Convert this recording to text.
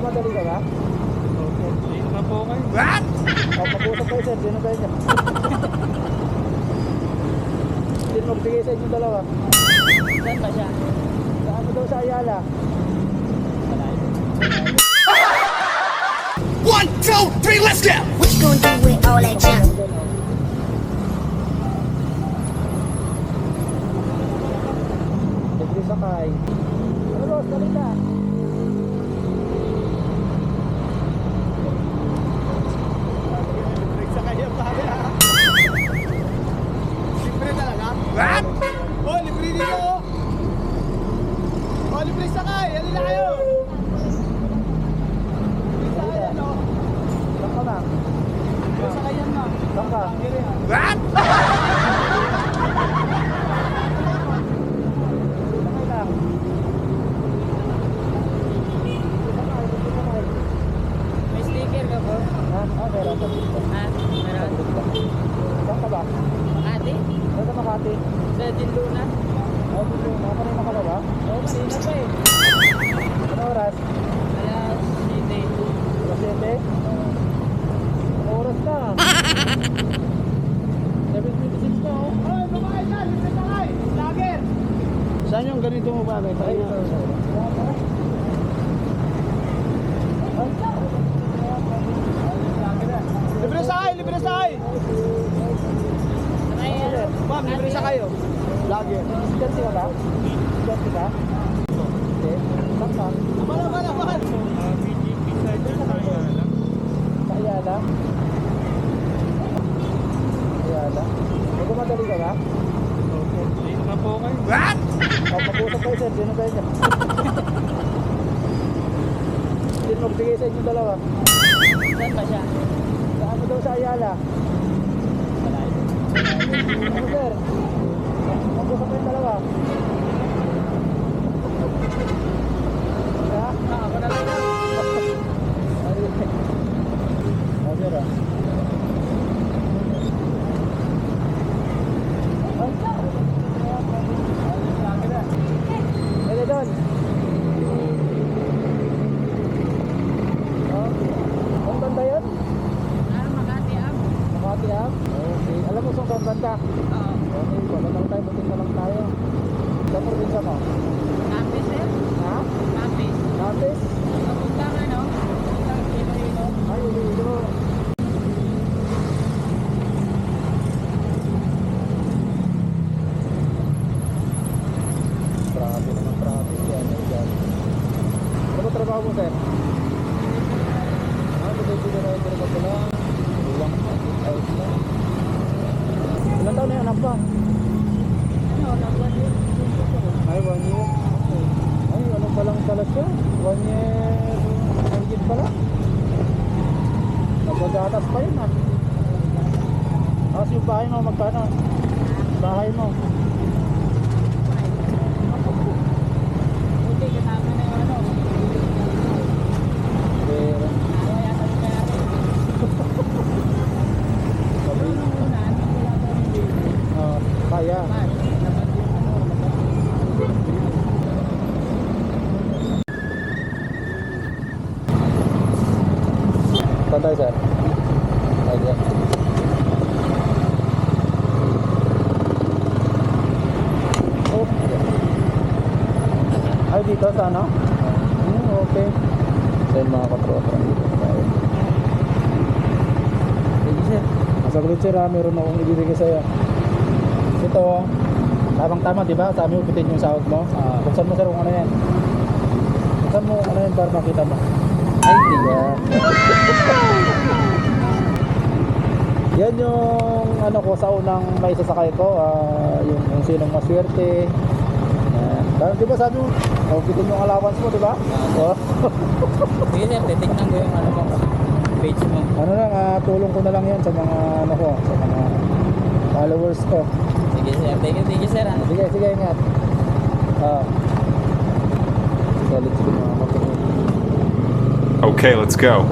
Magmamadali ka ba? Hindi naman po kayo. What? Mag-usap kayo sir, sino kayo niya? Sino magbigay sa inyo dalawa? Saan ba siya? Sa ano daw sa Ayala? 1, 2, 3, let's go! What you gonna do with all that junk? Libre sakay. Ano boss, dali na. Libre sa kayo pare ha. Libre talaga? What? Oh, libre dito. Oh, libre sa kayo. Yan na kayo. Libre sa kayo no. Saan ka na? Libre sa kayo na. Saan ka? What? Sakay lang. May sticker ka po? Ha? Ah, meron ka dito. Ha? Meron. Saan ka ba? Makati? Saan ka Makati? Sa Dinluna? Oh, dito. Nakapanay na ka na ba? Oo, kanina pa eh. Ano oras? Kaya City. Alas 7? Ano oras na? 7:26 na oh. Oh, babae dyan. Libre sa kayo. Lager. Saan yung ganito mo ba? Sa Ay, inyo. Libre sa kayo. Libre sa kayo. Ay, ano? Ma'am, libre sa kayo. Lager. Estudyante ka ba? Estudyante ka? Hindi. Saan ka? Bala. Sa Ayala? Ayala? Magmamadali ka ba? Hindi naman po kayo. What? Mag-usap kayo sir, sino kayo niya? Sino magbigay sa inyo dalawa? Saan ba siya? Sa ano daw sa Ayala? Ano sir? Mag-usap kayong dalawa? Ha? Ako na lang. Oh, sir ah. Pwede doon. Ang banda yun? Ah, Makati ah. Makati ah? Okay. Alam mo saan banda? Oo. Okay, wala lang tayo, buti na lang tayo. Sa probinsya mo? Campus eh? Ha? Campus. Napis? Papunta ka no? Papunta Iloilo. Ay, Iloilo. Grabe naman traffic yan. Ano ba trabaho mo, sir? Ah, delivery driver ka pala. Ilang ayos lang. Ilang taon na yung anak ba? Ano? Nagwan yun. Ay, 1 year. Okay. Ay, ano pa lang pala siya? 1 year. Hangit pala. Nagpagatas pa yun ah. Tapos yung bahay mo, magkano? Bahay mo. Buti kasama na yung ano. Pero, Ako yata yung kaya rin. Pero nung una, nung wala pa rin baby. kaya. Man, laman yung ano. Saan tayo, sir? Ay, diyan. Oh, diyan. Ay, dito sa ano? Okay. So yun mga katropa, dito tayo. Sige, sir. Masaglit, sir, ha? Meron akong ibibigay sa'yo. Ito, tamang-tama, di ba? Sabi mo, pitin yung sahod mo. Buksan mo, sir, kung ano yan. Buksan mo kung ano yan para makita mo. Ay, di ba? Yan yung ano ko sa unang may sasakay ko, yung sinong maswerte. Yan. Di ba sabi mo, pitin yung allowance mo, di ba? Oh. Sige sir, titignan ko yung ano mo. Page mo. Ano lang, tulong ko na lang yan sa mga ano ko, sa mga followers ko. Sige sir, thank you sir ha. Sige, sige, ingat. Solid siguro mga kapatid. Okay, let's go.